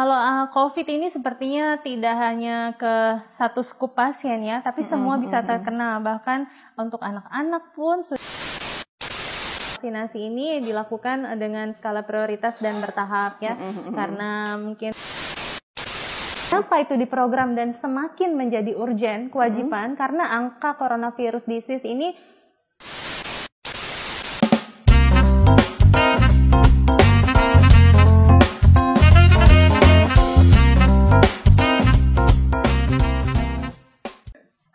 Kalau COVID ini sepertinya tidak hanya ke satu skup pasien ya, tapi semua bisa terkena. Bahkan untuk anak-anak pun vaksinasi ini dilakukan dengan skala prioritas dan bertahap ya, karena mungkin kenapa itu diprogram dan semakin menjadi urgen kewajiban karena angka coronavirus disease ini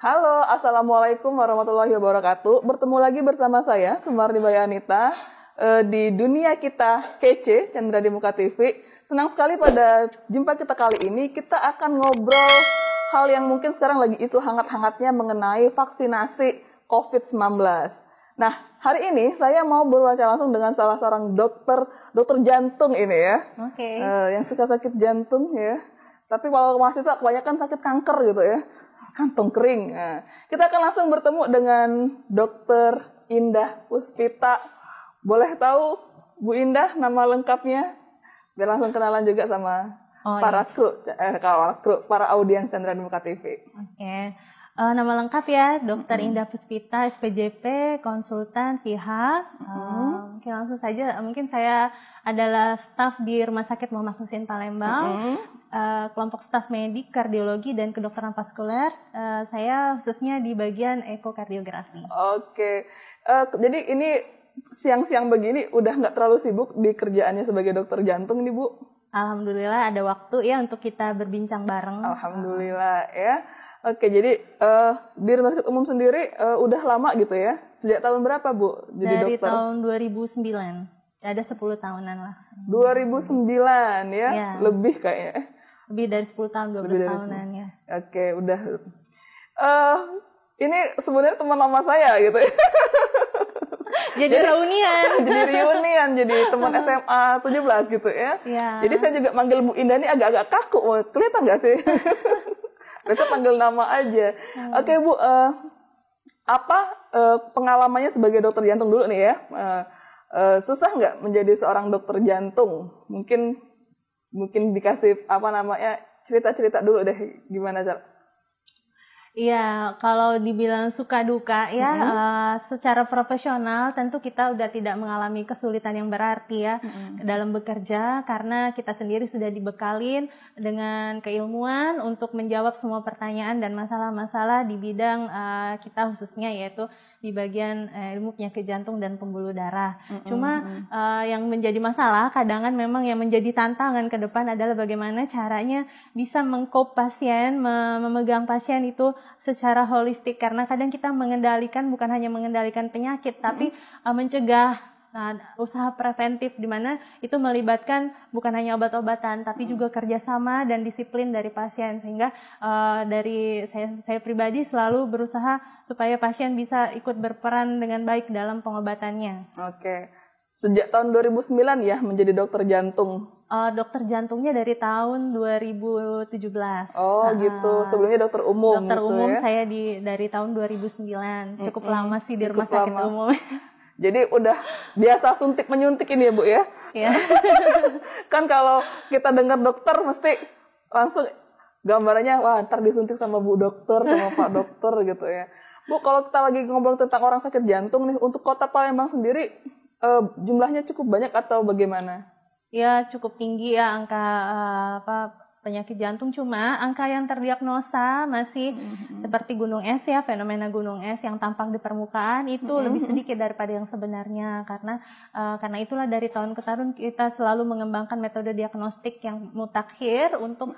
Halo, Assalamualaikum warahmatullahi wabarakatuh. Bertemu lagi bersama saya, Sumarni Bayanita, di Dunia Kita Kece, Chandra di Muka TV. Senang sekali pada jumpa kita kali ini, kita akan ngobrol hal yang mungkin sekarang lagi isu hangat-hangatnya mengenai vaksinasi COVID-19. Nah, hari ini saya mau berbicara langsung dengan salah seorang dokter jantung ini ya. Oke. Yang suka sakit jantung ya. Tapi kalau mahasiswa kebanyakan sakit kanker gitu ya. Kantong kering. Nah, kita akan langsung bertemu dengan Dr. Indah Puspita. Boleh tahu Bu Indah nama lengkapnya? Biar langsung kenalan juga sama para audiens Chandra di Muka TV. Oke. Nama lengkap ya, Dr. Indah Puspita, SPJP, konsultan pihak. Mungkin langsung saja, mungkin saya adalah staf di Rumah Sakit Muhammad Husin Palembang, kelompok staf medik, kardiologi, dan kedokteran vaskuler. Saya khususnya di bagian ekokardiografi. Oke, jadi ini siang-siang begini udah nggak terlalu sibuk di kerjaannya sebagai dokter jantung nih Bu? Alhamdulillah ada waktu ya untuk kita berbincang bareng. Alhamdulillah ya. Oke, jadi di Rumah Sakit Umum sendiri udah lama gitu ya? Sejak tahun berapa Bu jadi Dari dokter? tahun 2009. Ada 10 tahunan lah. 2009 ya? Ya. Lebih kayaknya. Lebih dari 10 tahun, 12 tahunan ya. Oke, udah. Ini sebenarnya teman lama saya gitu ya. Jadi reunian. Jadi reunian, jadi teman SMA 17 gitu ya. Ya. Jadi saya juga manggil Bu Indah ini agak-agak kaku. Kelihatan nggak sih? Biasa panggil nama aja. Oke Bu, apa pengalamannya sebagai dokter jantung dulu nih ya? Susah nggak menjadi seorang dokter jantung? Mungkin dikasih cerita-cerita dulu deh gimana cara? Iya, kalau dibilang suka duka ya, secara profesional tentu kita udah tidak mengalami kesulitan yang berarti ya dalam bekerja karena kita sendiri sudah dibekalin dengan keilmuan untuk menjawab semua pertanyaan dan masalah-masalah di bidang kita khususnya yaitu di bagian ilmu penyakit jantung dan pembuluh darah. Cuma yang menjadi masalah kadang memang yang menjadi tantangan ke depan adalah bagaimana caranya bisa mengcope pasien, memegang pasien itu secara holistik karena kadang kita bukan hanya mengendalikan penyakit tapi mencegah usaha preventif di mana itu melibatkan bukan hanya obat-obatan tapi juga kerjasama dan disiplin dari pasien sehingga dari saya pribadi selalu berusaha supaya pasien bisa ikut berperan dengan baik dalam pengobatannya. Oke. Sejak tahun 2009 ya menjadi dokter jantung. Dokter jantungnya dari tahun 2017. Oh gitu, sebelumnya dokter umum. Dokter gitu umum ya? Saya dari tahun 2009. Cukup lama sih di Rumah Sakit Umum. Jadi udah biasa suntik-menyuntik ini ya Bu ya? Iya. Kan kalau kita dengar dokter mesti langsung gambarannya, wah ntar disuntik sama Bu Dokter, sama Pak Dokter gitu ya. Bu, kalau kita lagi ngobrol tentang orang sakit jantung nih, untuk kota Palembang sendiri jumlahnya cukup banyak atau bagaimana? Ya cukup tinggi ya angka penyakit jantung, cuma angka yang terdiagnosa masih seperti gunung es ya, fenomena gunung es yang tampak di permukaan itu lebih sedikit daripada yang sebenarnya karena itulah dari tahun ke tahun kita selalu mengembangkan metode diagnostik yang mutakhir untuk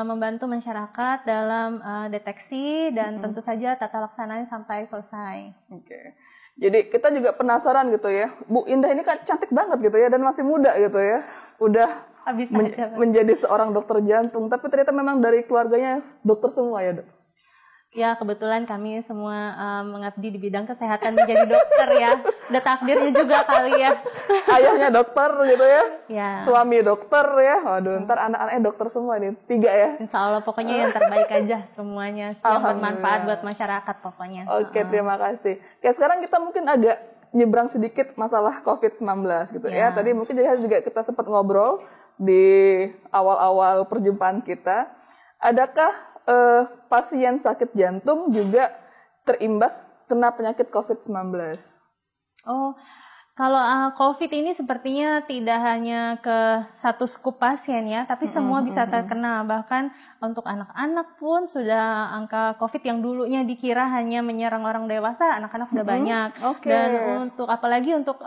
membantu masyarakat dalam deteksi dan tentu saja tata laksananya sampai selesai. Oke. Jadi kita juga penasaran gitu ya, Bu Indah ini kan cantik banget gitu ya dan masih muda gitu ya, udah menjadi seorang dokter jantung, tapi ternyata memang dari keluarganya dokter semua ya Dok? Ya kebetulan kami semua mengabdi di bidang kesehatan menjadi dokter ya, udah takdirnya juga kali ya. Ayahnya dokter gitu ya, ya. Suami dokter ya, waduh ntar anak-anaknya dokter semua nih, 3 ya. Insya Allah pokoknya yang terbaik aja semuanya, yang bermanfaat buat masyarakat pokoknya. Oke, terima kasih. Oke, sekarang kita mungkin agak nyebrang sedikit masalah COVID-19 gitu ya. Tadi mungkin juga kita sempat ngobrol di awal-awal perjumpaan kita, adakah pasien sakit jantung juga terimbas kena penyakit COVID-19? Oh, kalau COVID ini sepertinya tidak hanya ke satu skup pasien ya, tapi semua bisa terkena. Bahkan untuk anak-anak pun sudah angka COVID yang dulunya dikira hanya menyerang orang dewasa, anak-anak udah banyak. Dan untuk apalagi untuk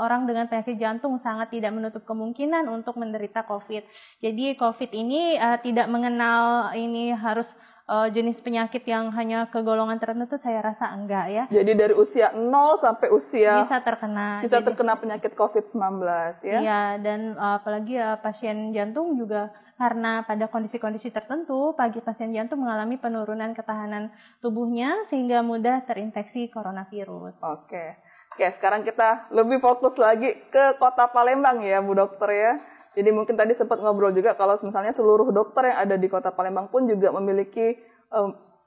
orang dengan penyakit jantung sangat tidak menutup kemungkinan untuk menderita COVID. Jadi COVID ini tidak mengenal ini harus jenis penyakit yang hanya ke golongan tertentu, saya rasa enggak ya. Jadi dari usia 0 sampai usia bisa terkena. Bisa terkena penyakit COVID-19 ya. Iya, dan apalagi pasien jantung juga karena pada kondisi-kondisi tertentu bagi pasien jantung mengalami penurunan ketahanan tubuhnya sehingga mudah terinfeksi coronavirus. Oke, sekarang kita lebih fokus lagi ke Kota Palembang ya Bu Dokter ya. Jadi mungkin tadi sempat ngobrol juga kalau misalnya seluruh dokter yang ada di Kota Palembang pun juga memiliki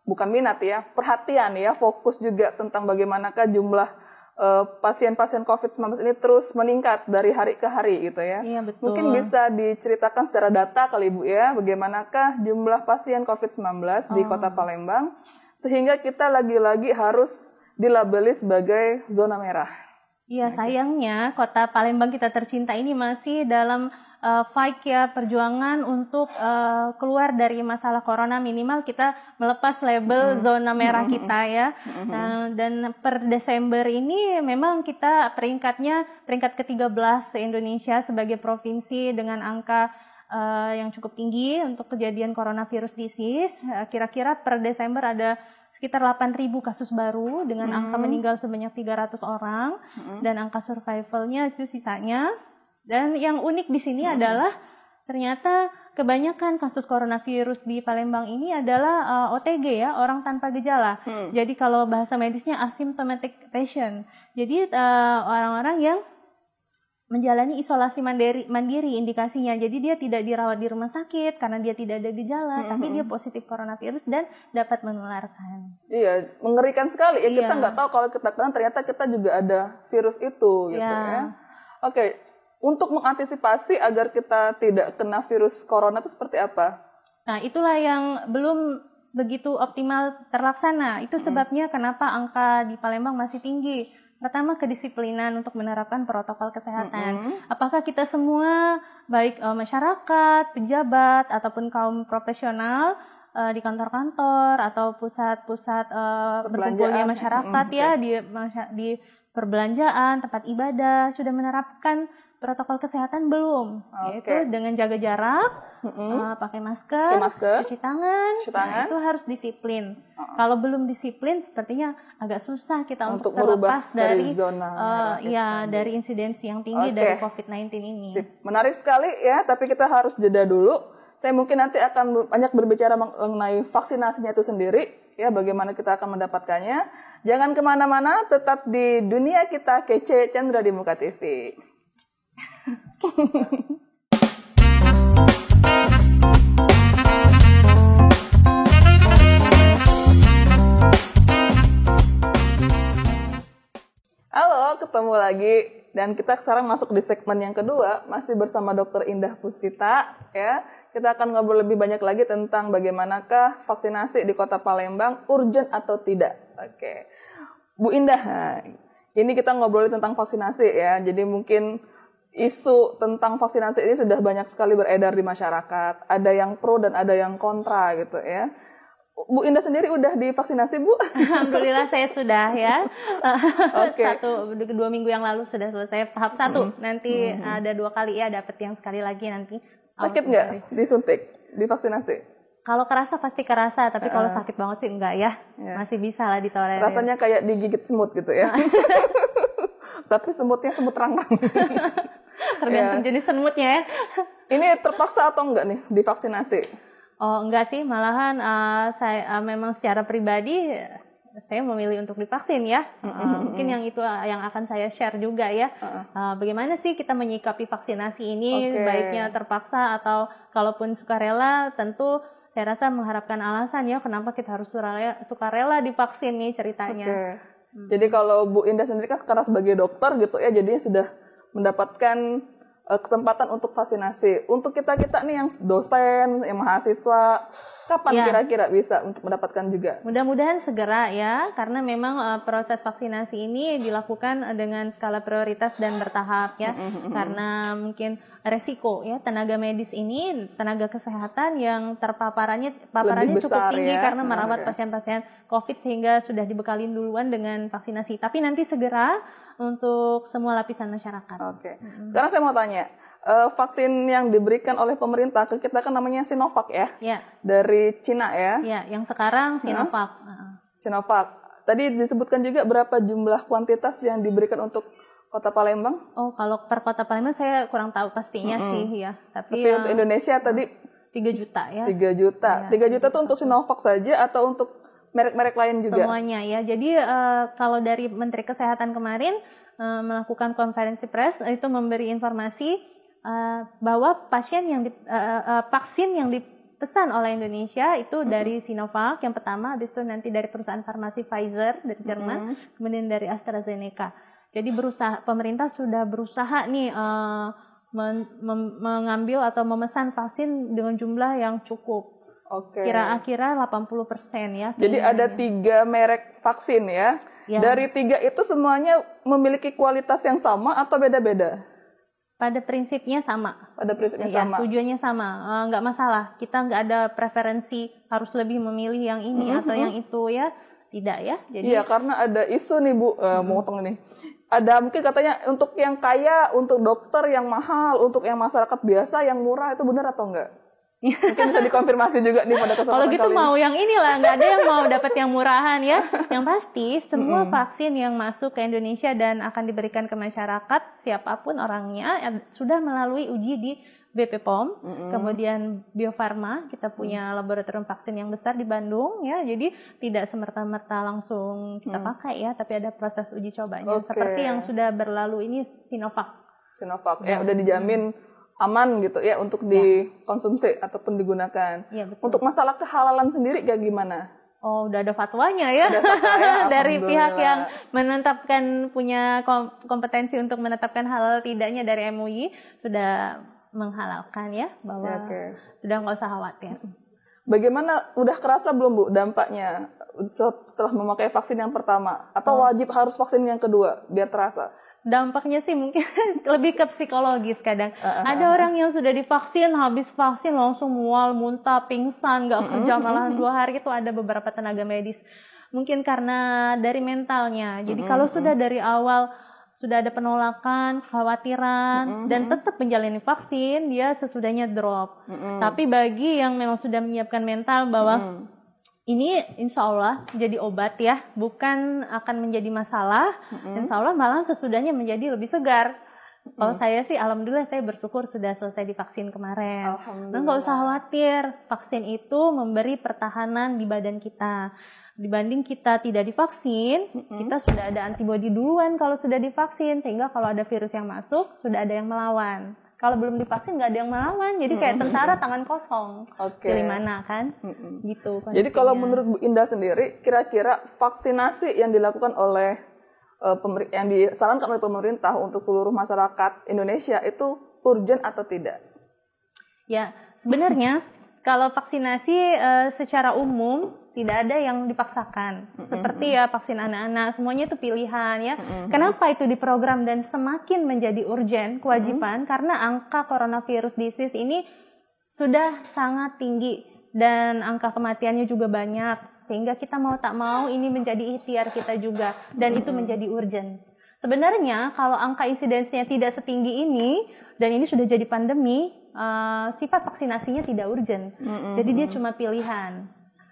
bukan minat ya, perhatian ya, fokus juga tentang bagaimanakah jumlah pasien-pasien COVID-19 ini terus meningkat dari hari ke hari gitu ya. Iya, betul. Mungkin bisa diceritakan secara data kali Bu ya, bagaimanakah jumlah pasien COVID-19 di Kota Palembang sehingga kita lagi-lagi harus dilabeli sebagai zona merah. Iya, sayangnya Kota Palembang kita tercinta ini masih dalam fight ya, perjuangan untuk keluar dari masalah corona, minimal kita melepas label zona merah kita ya. Dan per Desember ini memang kita peringkat ke-13 se-Indonesia sebagai provinsi dengan angka yang cukup tinggi untuk kejadian coronavirus disease. Kira-kira per Desember ada sekitar 8.000 kasus baru dengan angka meninggal sebanyak 300 orang dan angka survivalnya itu sisanya. Dan yang unik di sini adalah ternyata kebanyakan kasus coronavirus di Palembang ini adalah OTG ya, orang tanpa gejala. Jadi kalau bahasa medisnya asymptomatic patient. Jadi orang-orang yang menjalani isolasi mandiri indikasinya. Jadi dia tidak dirawat di rumah sakit karena dia tidak ada gejala, tapi dia positif coronavirus dan dapat menularkan. Iya, mengerikan sekali ya. Kita nggak tahu kalau kita kena ternyata kita juga ada virus itu gitu ya. Oke, untuk mengantisipasi agar kita tidak kena virus corona itu seperti apa? Nah, itulah yang belum begitu optimal terlaksana. Itu sebabnya kenapa angka di Palembang masih tinggi. Pertama, kedisiplinan untuk menerapkan protokol kesehatan. Apakah kita semua, baik masyarakat, pejabat, ataupun kaum profesional di kantor-kantor atau pusat-pusat berkumpulnya masyarakat ya di perbelanjaan, tempat ibadah sudah menerapkan protokol kesehatan belum? Yaitu dengan jaga jarak, pakai masker, cuci tangan. Nah, itu harus disiplin. Kalau belum disiplin, sepertinya agak susah kita untuk terlepas dari zona dari insidensi yang tinggi dari COVID-19 ini. Menarik sekali ya, tapi kita harus jeda dulu. Saya mungkin nanti akan banyak berbicara mengenai vaksinasinya itu sendiri, ya bagaimana kita akan mendapatkannya. Jangan kemana-mana, tetap di Dunia Kita Kece Chandra di Muka TV. Halo, ketemu lagi dan kita sekarang masuk di segmen yang kedua, masih bersama Dr. Indah Puspita ya. Kita akan ngobrol lebih banyak lagi tentang bagaimanakah vaksinasi di Kota Palembang urgent atau tidak. Oke. Bu Indah, ini kita ngobrolin tentang vaksinasi ya. Jadi mungkin isu tentang vaksinasi ini sudah banyak sekali beredar di masyarakat. Ada yang pro dan ada yang kontra gitu ya. Bu Indah sendiri udah divaksinasi, Bu? Alhamdulillah saya sudah ya. 2 minggu yang lalu sudah selesai tahap 1. Nanti ada 2 kali ya, dapat yang sekali lagi nanti. Sakit nggak disuntik, divaksinasi? Kalau kerasa pasti kerasa, tapi kalau sakit banget sih enggak ya. Masih bisa lah ditolerir. Rasanya kayak digigit semut gitu ya. Tapi semutnya semut rangkang. Tergantung jenis semutnya ya. Ini terpaksa atau enggak nih divaksinasi? Oh enggak sih, malahan saya memang secara pribadi saya memilih untuk divaksin ya. Mungkin yang itu yang akan saya share juga ya. Bagaimana sih kita menyikapi vaksinasi ini, baiknya terpaksa atau kalaupun sukarela, tentu saya rasa mengharapkan alasan ya kenapa kita harus sukarela divaksin nih ceritanya. Jadi kalau Bu Indah sendiri kan sekarang sebagai dokter gitu ya, jadinya sudah mendapatkan kesempatan untuk vaksinasi. Untuk kita-kita nih yang dosen, yang mahasiswa, kapan kira-kira bisa untuk mendapatkan juga? Mudah-mudahan segera ya, karena memang proses vaksinasi ini dilakukan dengan skala prioritas dan bertahap ya. Karena mungkin resiko ya tenaga medis ini, tenaga kesehatan yang paparannya cukup tinggi karena merawat pasien-pasien COVID sehingga sudah dibekalin duluan dengan vaksinasi. Tapi nanti segera untuk semua lapisan masyarakat. Oke. Sekarang saya mau tanya, vaksin yang diberikan oleh pemerintah ke kita kan namanya Sinovac ya? Ya. Dari Cina ya? Ya, yang sekarang Sinovac. Sinovac. Tadi disebutkan juga berapa jumlah kuantitas yang diberikan untuk Kota Palembang? Oh, kalau per Kota Palembang saya kurang tahu pastinya sih ya. Tapi untuk Indonesia tadi 3 juta ya. 3 juta. Ya, 3 juta itu untuk Sinovac saja atau untuk merek-merek lain juga? Semuanya ya. Jadi kalau dari Menteri Kesehatan kemarin melakukan konferensi pers itu memberi informasi bahwa vaksin yang dipesan oleh Indonesia itu dari Sinovac yang pertama, habis itu nanti dari perusahaan farmasi Pfizer dari Jerman, kemudian dari AstraZeneca. Jadi pemerintah sudah berusaha nih mengambil atau memesan vaksin dengan jumlah yang cukup. Oke. Kira-kira 80% ya. Jadi ada 3 merek vaksin ya. Dari 3 itu semuanya memiliki kualitas yang sama atau beda-beda? Pada prinsipnya sama. Pada prinsipnya sama. Tujuannya sama. Nggak masalah. Kita nggak ada preferensi harus lebih memilih yang ini atau yang itu ya. Tidak ya. Jadi iya, karena ada isu nih Bu, mau potong ini. Ada mungkin katanya untuk yang kaya, untuk dokter yang mahal, untuk yang masyarakat biasa yang murah, itu benar atau enggak? Mungkin bisa dikonfirmasi juga nih pada kesempatan kalau gitu kali mau ini. Yang inilah, nggak ada yang mau dapat yang murahan ya. Yang pasti semua vaksin yang masuk ke Indonesia dan akan diberikan ke masyarakat siapapun orangnya sudah melalui uji di BP POM, kemudian Bio Farma, kita punya laboratorium vaksin yang besar di Bandung ya. Jadi tidak semerta-merta langsung kita pakai ya, tapi ada proses uji cobanya. Seperti yang sudah berlalu ini Sinovac. Ya udah dijamin aman gitu ya untuk dikonsumsi ataupun digunakan. Ya, betul. Untuk masalah kehalalan sendiri kayak gimana? Oh, udah ada fatwanya ya, dari pihak yang menetapkan, punya kompetensi untuk menetapkan halal tidaknya dari MUI sudah menghalalkan ya bahwa sudah nggak usah khawatir. Bagaimana, udah kerasa belum Bu dampaknya setelah memakai vaksin yang pertama? Atau wajib harus vaksin yang kedua biar terasa? Dampaknya sih mungkin lebih ke psikologis kadang. Ada orang yang sudah divaksin, habis vaksin langsung mual, muntah, pingsan, nggak kerja malahan 2 hari, itu ada beberapa tenaga medis. Mungkin karena dari mentalnya. Jadi kalau sudah dari awal sudah ada penolakan, kekhawatiran, dan tetap menjalani vaksin, dia sesudahnya drop. Tapi bagi yang memang sudah menyiapkan mental bahwa ini insya Allah jadi obat ya, bukan akan menjadi masalah, insya Allah malah sesudahnya menjadi lebih segar. Kalau saya sih, alhamdulillah saya bersyukur sudah selesai divaksin kemarin. Nah, nggak usah khawatir, vaksin itu memberi pertahanan di badan kita. Dibanding kita tidak divaksin, kita sudah ada antibodi duluan kalau sudah divaksin, sehingga kalau ada virus yang masuk, sudah ada yang melawan. Kalau belum divaksin nggak ada yang melawan, jadi kayak tentara tangan kosong. Pilih mana kan? Gitu. Kondisinya. Jadi kalau menurut Bu Indah sendiri, kira-kira vaksinasi yang dilakukan oleh yang disarankan oleh pemerintah untuk seluruh masyarakat Indonesia itu urgent atau tidak? Ya, sebenarnya kalau vaksinasi secara umum tidak ada yang dipaksakan. Seperti ya vaksin anak-anak, semuanya itu pilihan ya. Kenapa itu diprogram dan semakin menjadi urgent, kewajiban? Karena angka coronavirus disease ini sudah sangat tinggi dan angka kematiannya juga banyak. Sehingga kita mau tak mau ini menjadi ikhtiar kita juga, dan itu menjadi urgent. Sebenarnya kalau angka insidensinya tidak setinggi ini dan ini sudah jadi pandemi, sifat vaksinasinya tidak urgent. Jadi dia cuma pilihan.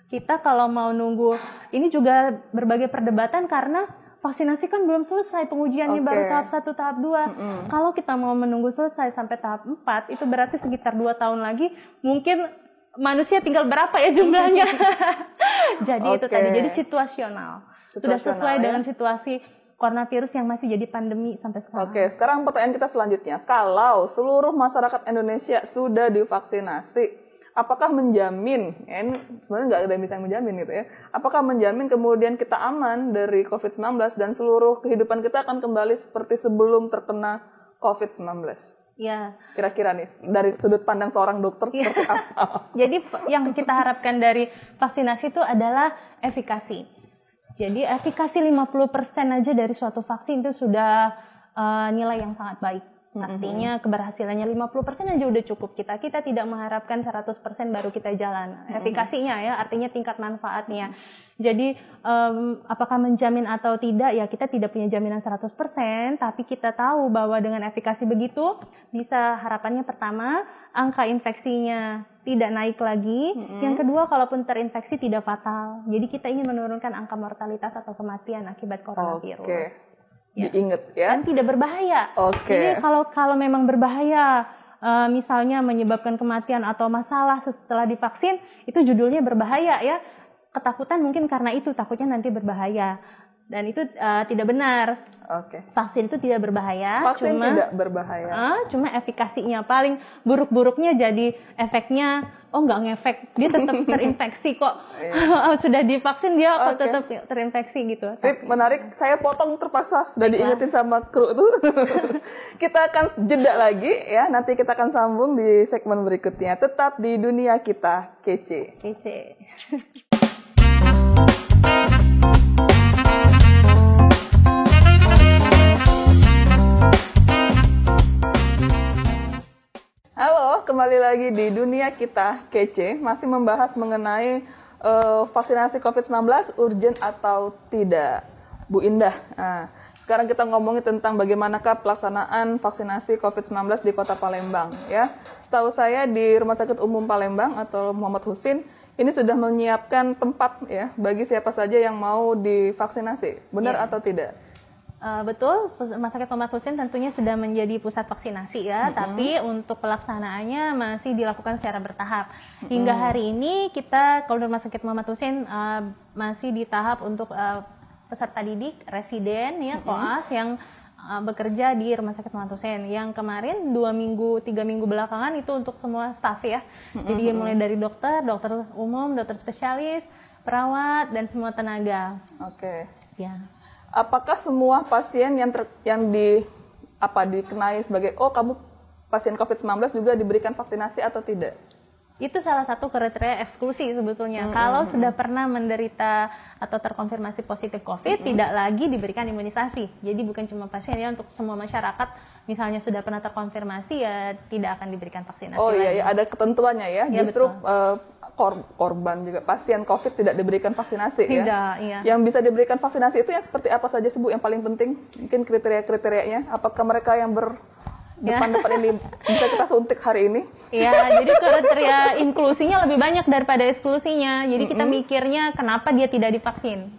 Kita kalau mau nunggu, ini juga berbagai perdebatan karena vaksinasi kan belum selesai pengujiannya, baru tahap 1, tahap 2. Kalau kita mau menunggu selesai sampai tahap 4, itu berarti sekitar 2 tahun lagi, mungkin manusia tinggal berapa ya jumlahnya. Jadi itu tadi, jadi situasional. Sudah sesuai dengan situasi coronavirus yang masih jadi pandemi sampai sekarang. Sekarang pertanyaan kita selanjutnya. Kalau seluruh masyarakat Indonesia sudah divaksinasi, apakah menjamin, ini sebenarnya nggak ada yang bisa menjamin gitu ya, apakah menjamin kemudian kita aman dari COVID-19 dan seluruh kehidupan kita akan kembali seperti sebelum terkena COVID-19? Ya. Kira-kira nih dari sudut pandang seorang dokter seperti apa? Jadi yang kita harapkan dari vaksinasi itu adalah efikasi. Jadi efikasi 50% aja dari suatu vaksin itu sudah nilai yang sangat baik. Artinya keberhasilannya 50% aja udah cukup kita. Kita tidak mengharapkan 100% baru kita jalan. Efikasinya ya, artinya tingkat manfaatnya. Jadi apakah menjamin atau tidak ya kita tidak punya jaminan 100%, tapi kita tahu bahwa dengan efikasi begitu bisa harapannya pertama angka infeksinya tidak naik lagi. Yang kedua kalaupun terinfeksi tidak fatal. Jadi kita ingin menurunkan angka mortalitas atau kematian akibat coronavirus. Ya. Diingat ya. Dan tidak berbahaya. Jadi kalau memang berbahaya, misalnya menyebabkan kematian atau masalah setelah divaksin, itu judulnya berbahaya ya. Ketakutan mungkin karena itu, takutnya nanti berbahaya. Dan itu tidak benar. Vaksin itu tidak berbahaya. Vaksin tidak berbahaya. Cuma efikasinya paling buruk-buruknya jadi efeknya nggak ngefek, dia tetap terinfeksi kok. Sudah divaksin dia kok tetap terinfeksi gitu. Sip, menarik. Saya potong terpaksa sudah diingetin sama kru itu. Kita akan jeda lagi ya. Nanti kita akan sambung di segmen berikutnya. Tetap di Dunia Kita Kece. Halo, kembali lagi di Dunia Kita Kece, masih membahas mengenai vaksinasi COVID-19 urgent atau tidak, Bu Indah. Nah, sekarang kita ngomongin tentang bagaimanakah pelaksanaan vaksinasi COVID-19 di Kota Palembang. Ya, setahu saya di Rumah Sakit Umum Palembang atau Muhammad Husin ini sudah menyiapkan tempat ya bagi siapa saja yang mau divaksinasi. Benar atau tidak? Betul, Rumah Sakit Muhammad Husin tentunya sudah menjadi pusat vaksinasi ya, tapi untuk pelaksanaannya masih dilakukan secara bertahap. Hingga hari ini kita kalau Rumah Sakit Muhammad Husin masih di tahap untuk peserta didik, residen ya, koas yang bekerja di Rumah Sakit Muhammad Husin. Yang kemarin 3 minggu belakangan itu untuk semua staf ya. Jadi mulai dari dokter umum, dokter spesialis, perawat dan semua tenaga. Ya. Apakah semua pasien yang dikenai sebagai kamu pasien COVID-19 juga diberikan vaksinasi atau tidak? Itu salah satu kriteria eksklusi sebetulnya. Kalau sudah pernah menderita atau terkonfirmasi positif COVID, tidak lagi diberikan imunisasi. Jadi bukan cuma pasien ya, untuk semua masyarakat, misalnya sudah pernah terkonfirmasi ya tidak akan diberikan vaksinasi lagi. Iya, ada ketentuannya ya. Justru korban juga pasien COVID tidak diberikan vaksinasi tidak, ya. Yang bisa diberikan vaksinasi itu yang seperti apa saja sih Bu yang paling penting? Mungkin kriteria-kriterianya. Apakah mereka yang depan ini bisa kita suntik hari ini? Iya, jadi kriteria inklusinya lebih banyak daripada eksklusinya. Jadi kita mikirnya kenapa dia tidak divaksin,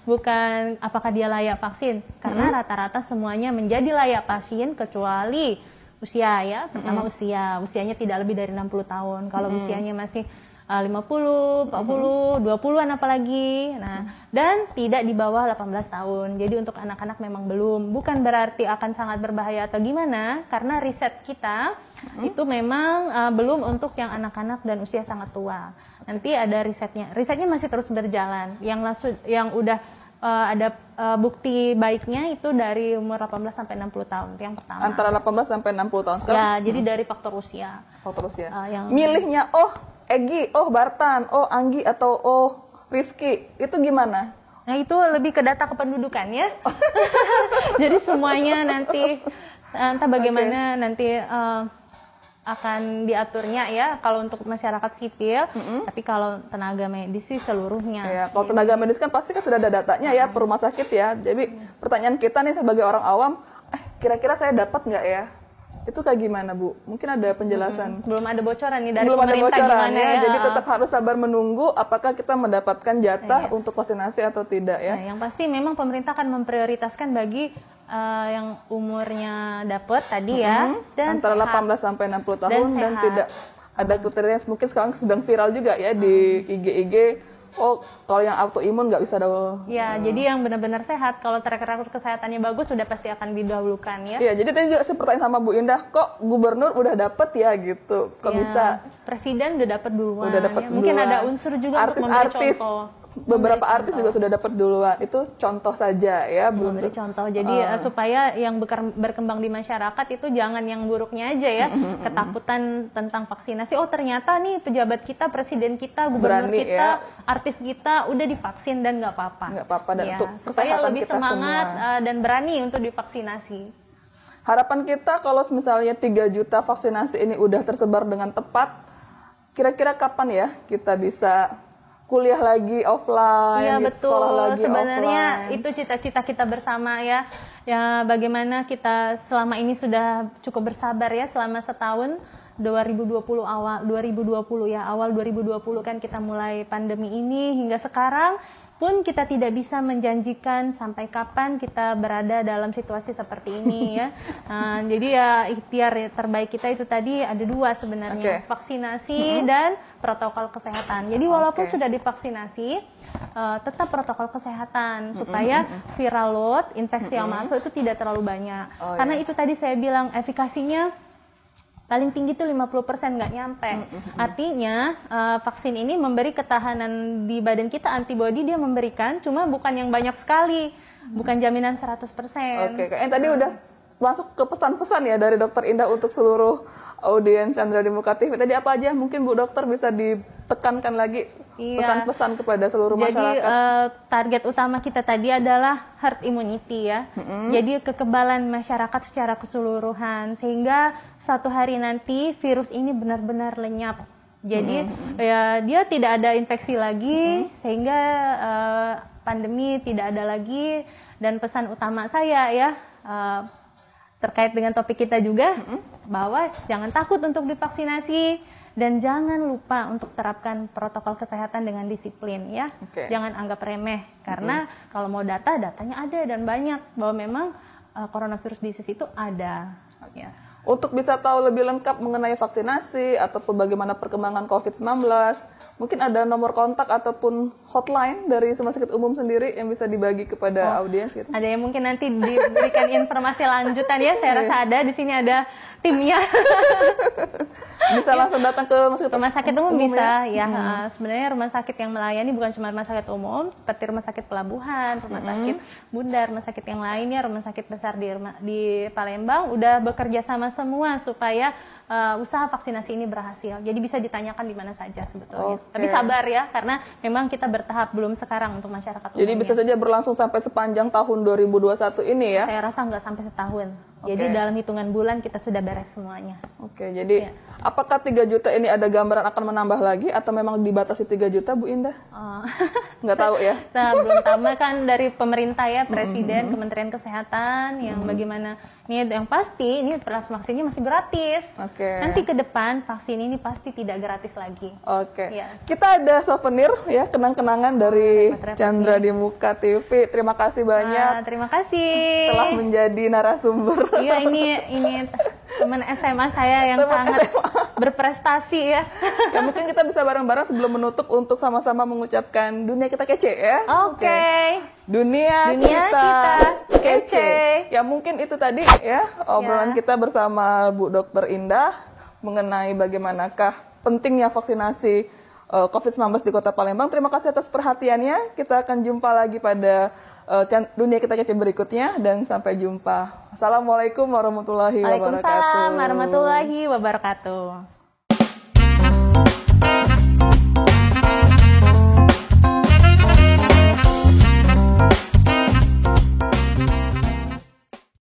bukan apakah dia layak vaksin. Karena rata-rata semuanya menjadi layak vaksin kecuali usia ya. Pertama usianya tidak lebih dari 60 tahun. Kalau usianya masih 50, 40, 20-an apalagi. Nah, dan tidak di bawah 18 tahun. Jadi untuk anak-anak memang belum. Bukan berarti akan sangat berbahaya atau gimana, karena riset kita itu memang belum untuk yang anak-anak dan usia sangat tua. Nanti ada risetnya. Risetnya masih terus berjalan. Yang udah ada bukti baiknya itu dari umur 18 sampai 60 tahun. Itu yang pertama. Antara 18 sampai 60 tahun sekarang? Ya, jadi dari faktor usia. Milihnya Egi, Bartan, Anggi, atau Rizky, itu gimana? Nah, itu lebih ke data kependudukan ya. Jadi semuanya nanti entah bagaimana nanti akan diaturnya ya kalau untuk masyarakat sipil, tapi kalau tenaga medis sih seluruhnya. Ya, kalau tenaga medis kan pasti kan sudah ada datanya ya per rumah sakit ya. Jadi pertanyaan kita nih sebagai orang awam, kira-kira saya dapat nggak ya? Itu kayak gimana Bu? Mungkin ada penjelasan. Belum ada bocoran nih dari pemerintah gimana ya. Jadi tetap harus sabar menunggu apakah kita mendapatkan jatah untuk vaksinasi atau tidak ya. Nah, yang pasti memang pemerintah akan memprioritaskan bagi yang umurnya dapat tadi ya, dan antara sehat. 18 sampai 60 tahun dan tidak ada kriteria. Mungkin sekarang sedang viral juga ya di IG. Kalau yang autoimun nggak bisa Ya, jadi yang benar-benar sehat, kalau track record kesehatannya bagus, sudah pasti akan didahulukan ya. Iya, jadi tadi juga saya pertanyaan sama Bu Indah, kok gubernur udah dapet ya gitu, kok bisa? Presiden udah dapet duluan. Udah dapet ya. Mungkin ada unsur juga untuk memberi contoh. beberapa artis juga sudah dapat duluan. Itu contoh saja ya, belum memberi contoh. Jadi supaya yang berkembang di masyarakat itu jangan yang buruknya aja ya. Ketakutan tentang vaksinasi. Oh ternyata nih pejabat kita, presiden kita, gubernur berani, kita, ya. Artis kita udah divaksin dan nggak apa-apa. Nggak apa-apa dan ya, untuk supaya kesehatan lebih kita semangat semua. Dan berani untuk divaksinasi. Harapan kita kalau misalnya 3 juta vaksinasi ini udah tersebar dengan tepat, kira-kira kapan ya kita bisa kuliah lagi offline, Iya gitu, sekolah lagi sebenarnya offline. itu cita-cita kita bersama ya. Ya bagaimana kita selama ini sudah cukup bersabar ya selama setahun. 2020 awal 2020 kan kita mulai pandemi ini hingga sekarang pun kita tidak bisa menjanjikan sampai kapan kita berada dalam situasi seperti ini ya. Jadi ya ikhtiar terbaik kita itu tadi ada 2 sebenarnya, vaksinasi dan protokol kesehatan. Jadi walaupun sudah divaksinasi, tetap protokol kesehatan supaya viral load, infeksi yang masuk itu tidak terlalu banyak. Karena itu tadi saya bilang efikasinya paling tinggi itu 50% nggak nyampe. Artinya vaksin ini memberi ketahanan di badan kita, antibodi dia memberikan, cuma bukan yang banyak sekali, bukan jaminan 100%. Oke, kayaknya tadi udah masuk ke pesan-pesan ya dari Dokter Indah untuk seluruh audiens Chandra di Muka TV. Tadi apa aja mungkin Bu Dokter bisa ditekankan lagi pesan-pesan kepada seluruh masyarakat. Jadi target utama kita tadi adalah herd immunity ya. Jadi kekebalan masyarakat secara keseluruhan sehingga suatu hari nanti virus ini benar-benar lenyap. Jadi ya dia tidak ada infeksi lagi sehingga pandemi tidak ada lagi. Dan pesan utama saya ya terkait dengan topik kita juga bahwa jangan takut untuk divaksinasi dan jangan lupa untuk terapkan protokol kesehatan dengan disiplin ya. Jangan anggap remeh karena kalau mau datanya ada dan banyak bahwa memang coronavirus disease itu ada. Ya. Untuk bisa tahu lebih lengkap mengenai vaksinasi ataupun bagaimana perkembangan COVID-19, mungkin ada nomor kontak ataupun hotline dari Rumah Sakit Umum sendiri yang bisa dibagi kepada audiens gitu. Ada yang mungkin nanti diberikan informasi lanjutan ya, saya rasa ada, di sini ada timnya. Bisa langsung datang ke Rumah Sakit Umum bisa ya. Sebenarnya rumah sakit yang melayani bukan cuma Rumah Sakit Umum, seperti Rumah Sakit Pelabuhan, Rumah Sakit Bunda, rumah sakit yang lainnya, rumah sakit besar di Palembang udah bekerja sama semua supaya usaha vaksinasi ini berhasil. Jadi bisa ditanyakan di mana saja sebetulnya. Tapi sabar ya, karena memang kita bertahap, belum sekarang untuk masyarakat umumnya. Jadi bisa saja berlangsung sampai sepanjang tahun 2021 ini ya? Saya rasa nggak sampai setahun. Jadi dalam hitungan bulan kita sudah beres semuanya. Jadi apakah 3 juta ini ada gambaran akan menambah lagi atau memang dibatasi 3 juta Bu Indah? Nggak tahu ya? Belum tahu kan dari pemerintah ya, Presiden, Kementerian Kesehatan yang bagaimana. Ini yang pasti ini vaksinnya masih gratis. Nanti ke depan vaksin ini pasti tidak gratis lagi. Kita ada souvenir ya, kenang-kenangan dari Chandra di Muka TV. Terima kasih banyak. Terima kasih. Telah menjadi narasumber. Iya, ini teman SMA saya yang sangat berprestasi ya. Ya mungkin kita bisa bareng-bareng sebelum menutup untuk sama-sama mengucapkan dunia kita kece ya. Dunia kita kece. Ya mungkin itu tadi ya obrolan kita bersama Bu Dokter Indah mengenai bagaimanakah pentingnya vaksinasi COVID-19 di Kota Palembang. Terima kasih atas perhatiannya. Kita akan jumpa lagi pada dunia kita kece berikutnya dan sampai jumpa. Assalamualaikum warahmatullahi wabarakatuh. Waalaikumsalam warahmatullahi wabarakatuh.